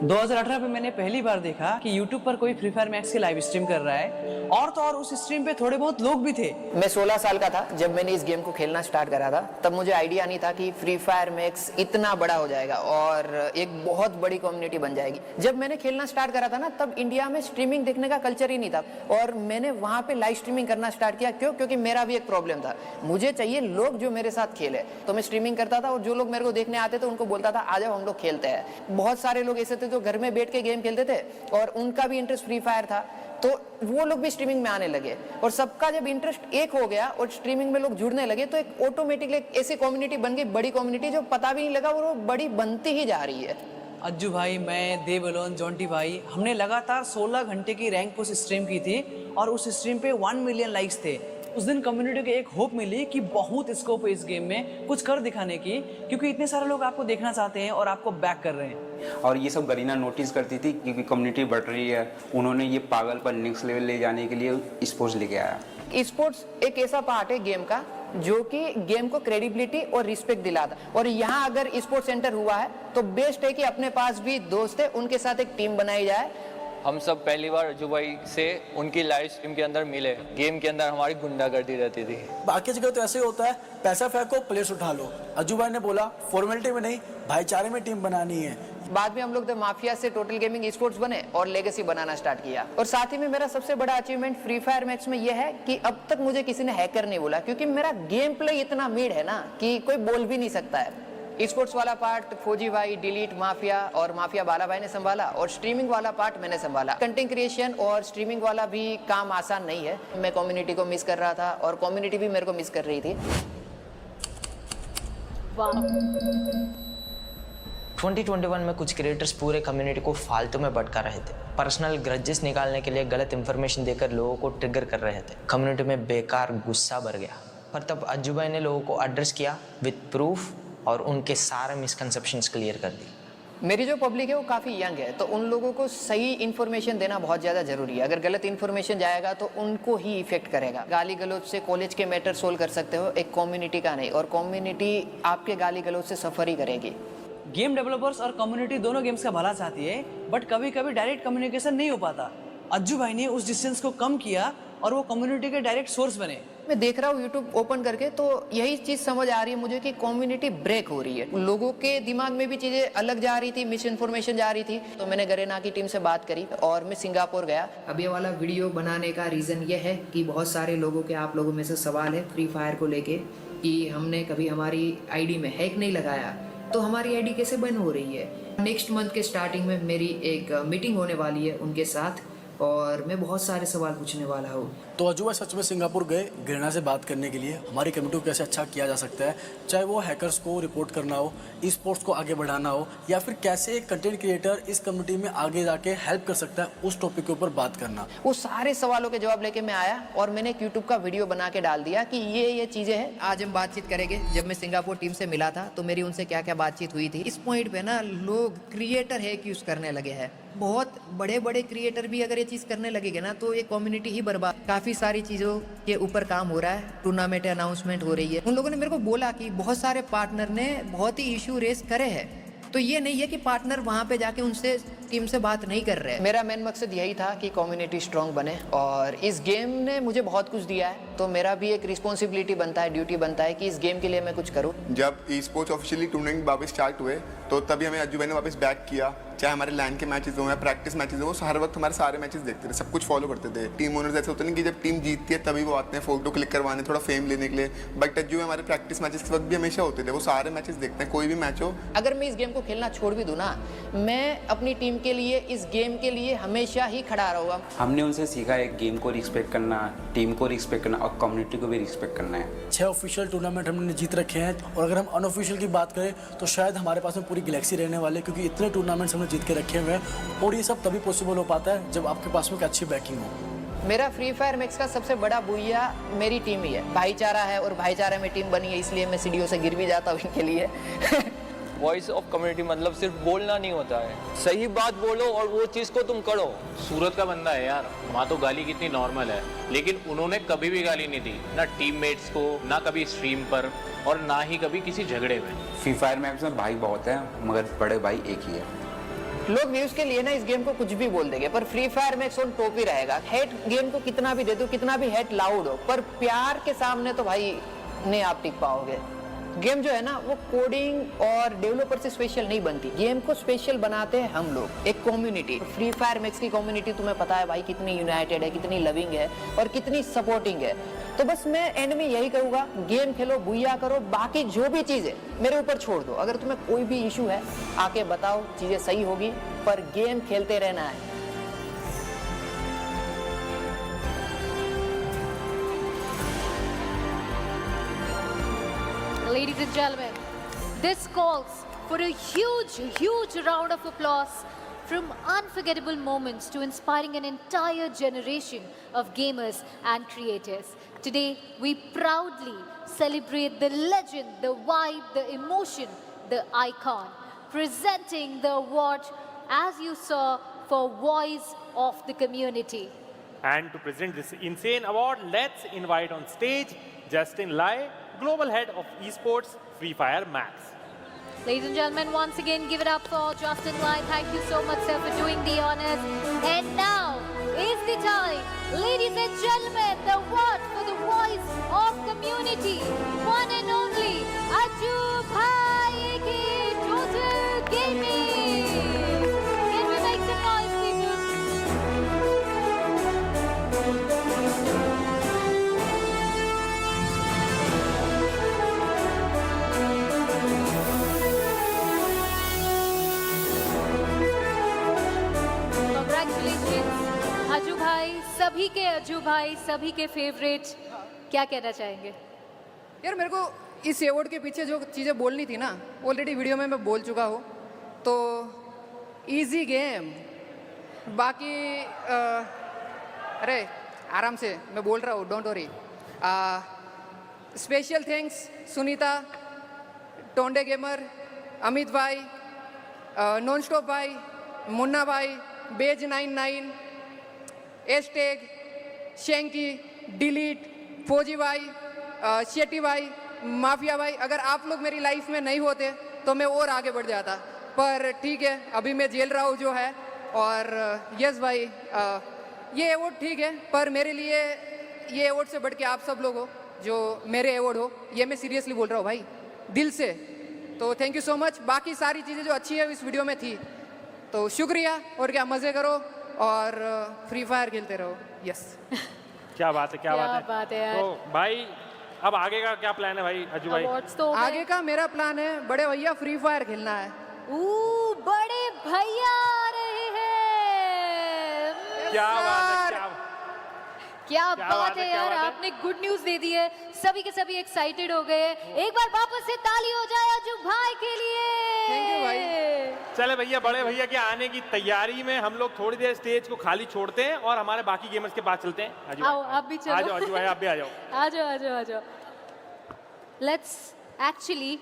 2018 में मैंने पहली बार देखा कि YouTube पर कोई फ्री फायर मैक्स की लाइव स्ट्रीम कर रहा है और तो और उस स्ट्रीम पे थोड़े बहुत लोग भी थे। मैं 16 साल का था जब मैंने इस गेम को खेलना स्टार्ट करा था। तब मुझे आइडिया नहीं था कि फ्री फायर मैक्स इतना बड़ा हो जाएगा और एक बहुत बड़ी कम्युनिटी बन जाएगी। जब मैंने खेलना स्टार्ट करा था ना, तब इंडिया में स्ट्रीमिंग देखने का कल्चर ही नहीं था और मैंने वहाँ पे लाइव स्ट्रीमिंग करना स्टार्ट किया। क्यों? क्योंकि मेरा भी एक प्रॉब्लम था, मुझे चाहिए लोग जो मेरे साथ खेले। तो मैं स्ट्रीमिंग करता था और जो लोग मेरे को देखने आते थे उनको बोलता था आ जाओ हम लोग खेलते हैं। बहुत सारे लोग ऐसे थे जो घर में बैठ के गेम खेलते थे और उनका भी इंटरेस्ट फ्री फायर था, तो वो लोग भी स्ट्रीमिंग में आने लगे और सबका जब इंटरेस्ट एक हो गया और स्ट्रीमिंग में लोग जुड़ने लगे तो एक ऑटोमेटिकली एक ऐसी कम्युनिटी बन गई, बड़ी कम्युनिटी जो पता भी नहीं लगा और वो बड़ी बनती ही जा रही है। अज्जू भाई, मैं, देवलोन, जॉन्टी भाई, हमने लगातार 16 घंटे की रैंक पुश स्ट्रीम की थी और उस स्ट्रीम पे 1 मिलियन लाइक्स थे। उस दिन कम्युनिटी को एक होप मिली कि बहुत स्कोप है इस गेम में कुछ कर दिखाने की, क्योंकि इतने सारे लोग आपको देखना चाहते हैं और आपको बैक कर रहे हैं। और ये सब गरीना नोटिस करती थी क्योंकि कम्युनिटी बढ़ रही है, उन्होंने ये पागल पर नेक्स्ट लेवल ले जाने के लिए स्पोर्ट्स लेके आया। स्पोर्ट्स एक ऐसा पार्ट है गेम का जो कि गेम को क्रेडिबिलिटी और रिस्पेक्ट दिलाता, और यहाँ अगर स्पोर्ट्स सेंटर हुआ है तो बेस्ट है कि अपने पास भी दोस्त है उनके साथ एक टीम बनाई जाए। हम सब पहली बार अज्जू भाई से उनकी लाइव स्ट्रीम के अंदर मिले। गेम के अंदर हमारी गुंडागर्दी रहती थी। बाकी जगह तो ऐसे ही होता है, पैसा फेंको प्लेस उठा लो। अज्जू भाई ने बोला फॉर्मेलिटी में नहीं, भाईचारे में टीम बनानी है। बाद में हम लोग द माफिया से टोटल गेमिंग स्पोर्ट्स बने और लेगेसी बनाना स्टार्ट किया। और साथ ही में मेरा सबसे बड़ा अचीवमेंट फ्री फायर मैक्स में यह है कि अब तक मुझे किसी ने हैकर नहीं बोला, क्योंकि मेरा गेम प्ले इतना मीड है ना कि कोई बोल भी नहीं सकता है। स्पोर्ट्स वाला पार्ट फौजी भाई, डिलीट, माफिया और माफिया बाला भाई ने संभाला और स्ट्रीमिंग वाला पार्ट मैंने संभाला। कंटेंट क्रिएशन और स्ट्रीमिंग वाला भी काम आसान नहीं है। मैं कम्युनिटी को मिस कर रहा था और कम्युनिटी भी मेरे को मिस कर रही थी। 2021 में कुछ क्रिएटर्स पूरे कम्युनिटी को फालतू में भटका रहे थे। पर्सनल ग्रजेस निकालने के लिए गलत इंफॉर्मेशन देकर लोगों को ट्रिगर कर रहे थे। कम्युनिटी में बेकार गुस्सा भर गया, पर तब अज्जू भाई ने लोगों को एड्रेस किया विद प्रूफ और उनके सारे मिसकंसेप्शंस क्लियर कर दी। मेरी जो पब्लिक है वो काफ़ी यंग है, तो उन लोगों को सही इन्फॉर्मेशन देना बहुत ज़्यादा ज़रूरी है। अगर गलत इन्फॉर्मेशन जाएगा तो उनको ही इफेक्ट करेगा। गाली गलौज से कॉलेज के मैटर सोल्व कर सकते हो, एक कम्युनिटी का नहीं, और कम्युनिटी आपके गाली गलौज से सफ़र ही करेगी। गेम डेवलपर्स और कम्युनिटी दोनों गेम्स का भला चाहती है, बट कभी कभी डायरेक्ट कम्युनिकेशन नहीं हो पाता। अज्जू भाई ने उस डिस्टेंस को कम किया और वो कम्युनिटी के डायरेक्ट सोर्स बने। मैं देख रहा हूँ यूट्यूब ओपन करके, तो यही चीज़ समझ आ रही है मुझे कि कम्युनिटी ब्रेक हो रही है। लोगों के दिमाग में भी चीज़ें अलग जा रही थी, मिस इन्फॉर्मेशन जा रही थी। तो मैंने गरेना की टीम से बात करी और मैं सिंगापुर गया। अब ये वाला वीडियो बनाने का रीज़न ये है कि बहुत सारे लोगों के, आप लोगों में से सवाल है फ्री फायर को लेके कि हमने कभी हमारी आईडी में हैक नहीं लगाया, तो हमारी आईडी कैसे बंद हो रही है। नेक्स्ट मंथ के स्टार्टिंग में मेरी एक मीटिंग होने वाली है उनके साथ और मैं बहुत सारे सवाल पूछने वाला हूँ। तो अज्जू भाई सच में सिंगापुर गए घृणा से बात करने के लिए, हमारी कम्युनिटी को कैसे अच्छा किया जा सकता है, चाहे वो हैकर्स को रिपोर्ट करना हो, स्पोर्ट्स को आगे बढ़ाना हो, या फिर कैसे एक कंटेंट क्रिएटर इस कम्युनिटी में आगे जाके हेल्प कर सकता है, उस टॉपिक के ऊपर बात करना। वो सारे सवालों के जवाब लेके मैं आया और मैंने एक यूट्यूब का वीडियो बना के डाल दिया कि ये चीज़ें हैं। आज हम बातचीत करेंगे। जब मैं सिंगापुर टीम से मिला था तो मेरी उनसे क्या क्या बातचीत हुई थी। इस पॉइंट पे ना लोग क्रिएटर हैक यूज़ करने लगे हैं। बहुत बड़े बड़े क्रिएटर भी अगर ये चीज़ करने लगेंगे ना तो ये कम्युनिटी ही बर्बाद। काफ़ी सारी चीज़ों के ऊपर काम हो रहा है, टूर्नामेंट अनाउंसमेंट हो रही है। उन लोगों ने मेरे को बोला कि बहुत सारे पार्टनर ने बहुत ही इशू रेस करे हैं, तो ये नहीं है कि पार्टनर वहाँ पे जाके उनसे टीम से बात नहीं कर रहे हैं। मेरा मेन मकसद यही था कि कम्युनिटी स्ट्रांग बने और इस गेम ने मुझे बहुत कुछ दिया है, तो मेरा भी एक रिस्पॉन्सिबिलिटी बनता है, ड्यूटी बनता है कि इस गेम के लिए मैं कुछ करूँ। जब ई स्पोर्ट्स ऑफिशियली टूर्नामेंट वापस स्टार्ट हुए तो तभी हमें अज्जू भाई ने वापस बैक किया। चाहे हमारे लैंड के मैचेस हो या प्रैक्टिस मैचेस हो, वो हर वक्त हमारे सारे मैचेस देखते थे, सब कुछ फॉलो करते थे। टीम ओनर्स ऐसे होते नहीं कि जब टीम जीतती है तभी वो आते हैं फोटो क्लिक करवाने, थोड़ा फेम लेने के लिए, बट अज्जू भाई हमारे प्रैक्टिस मैचेस के वक्त भी हमेशा होते थे। वो सारे मैचेस देखते हैं, कोई भी मैच हो। अगर मैं इस गेम को खेलना छोड़ भी दूँ ना, मैं अपनी टीम के लिए, इस गेम के लिए हमेशा ही खड़ा रहूँगा। हमने उनसे सीखा है गेम को रिस्पेक्ट करना, टीम को रिस्पेक्ट करना और कम्युनिटी को भी रिस्पेक्ट करना है। 6 ऑफिशियल टूर्नामेंट हमने जीत रखे हैं, और अगर हम अनऑफिशियल की बात करें तो शायद हमारे पास में पूरी गैलेक्सी रहने वाले, क्योंकि इतने टूर्नामेंट्स हमने जीत के रखे हुए हैं। और ये सब तभी पॉसिबल हो पाता है जब आपके पास में एक अच्छी बैकिंग हो। मेरा फ्री फायर मैक्स का सबसे बड़ा बुइया मेरी टीम ही है। भाईचारा है और भाईचारे में टीम बनी है, इसलिए मैं सीढ़ियों से गिर भी जाता हूँ इनके लिए। वॉइस ऑफ कम्युनिटी मतलब सिर्फ बोलना नहीं होता है, सही बात बोलो और वो चीज़ को तुम करो। सूरत का बंदा है यार, वहाँ तो गाली कितनी नॉर्मल है, लेकिन उन्होंने कभी भी गाली नहीं दी, ना टीममेट्स को, ना कभी स्ट्रीम पर, और ना ही कभी किसी झगड़े में। फ्री फायर मैक्स में भाई बहुत है मगर बड़े भाई एक ही है। लोग व्यूज के लिए ना इस गेम को कुछ भी बोल देंगे, पर free fire max on top ही रहेगा। हेट गेम को कितना भी दे दो, कितना भी हेट लाउड हो, पर प्यार के सामने तो भाई नहीं आप टिक पाओगे। गेम जो है ना वो कोडिंग और डेवलपर से स्पेशल नहीं बनती, गेम को स्पेशल बनाते हैं हम लोग, एक कम्युनिटी। फ्री फायर मैक्स की कम्युनिटी तुम्हें पता है भाई कितनी यूनाइटेड है, कितनी लविंग है और कितनी सपोर्टिंग है। तो बस मैं एंड में यही कहूंगा, गेम खेलो, बुया करो, बाकी जो भी चीज है मेरे ऊपर छोड़ दो। अगर तुम्हें कोई भी इशू है आके बताओ, चीजें सही होगी, पर गेम खेलते रहना है। Ladies and gentlemen, this calls for a huge round of applause from unforgettable moments to inspiring an entire generation of gamers and creators. Today, we proudly celebrate the legend, the vibe, the emotion, the icon, presenting the award, as you saw, for Voice of the Community. And to present this insane award, let's invite on stage Justin Lai, Global Head of Esports, Free Fire Max. Ladies and gentlemen, once again, give it up for Justin Lai. Thank you so much, sir, for doing the honors. And now is the time, ladies and gentlemen, the award for the Voice of Community, one and only Ajju Bhai ki Total Gaming. Can we make some noise, people? Congratulations, अजू भाई, सभी के अजू भाई, सभी के favourite. क्या कहना चाहेंगे? यार मेरे को इस अवार्ड के पीछे जो चीज़ें बोलनी थी ना, ऑलरेडी वीडियो में मैं बोल चुका हूँ। तो इजी गेम, बाकी अरे आराम से मैं बोल रहा हूँ, don't worry. Special thanks Sunita, टोंडे गेमर, अमित भाई, नॉन स्टॉप भाई, मुन्ना भाई, बेज 99, एस्टेग, शेंकी, डिलीट, फौजी भाई, शेट्टी भाई, माफिया भाई। अगर आप लोग मेरी लाइफ में नहीं होते तो मैं और आगे बढ़ जाता, पर ठीक है अभी मैं झेल रहा हूँ जो है। और यस भाई, ये अवार्ड ठीक है, पर मेरे लिए ये अवार्ड से बढ़ के आप सब लोग हो जो मेरे अवार्ड हो, ये मैं सीरियसली बोल रहा हूँ भाई, दिल से। तो थैंक यू सो मच। बाकी सारी चीज़ें जो अच्छी है इस वीडियो में थी, तो शुक्रिया। और क्या, मज़े करो और फ्री फायर खेलते रहो। यस क्या बात है, क्या बात है यार। तो भाई अब आगे का क्या प्लान है भाई अजू भाई? Awards तो हो गए। आगे का मेरा प्लान है बड़े भैया फ्री फायर खेलना है। बड़े भैया आ रहे हैं। क्या बात है, क्या क्या बात बात है है, क्या यार, बात है। आपने गुड न्यूज दे दी है, सभी के सभी एक्साइटेड हो गए। एक बार वापस से ताली हो जाए अजू भाई के लिए। थैंक यू भाई। चले भैया, बड़े भैया के आने की तैयारी में हम लोग थोड़ी देर स्टेज को खाली छोड़ते हैं और हमारे बाकी गेमर्स के पास चलते हैं। अजू आओ, भाई, आप भी चलो। आ जाओ अजू भाई, आप भी आ जाओ। आ जाओ। Let's actually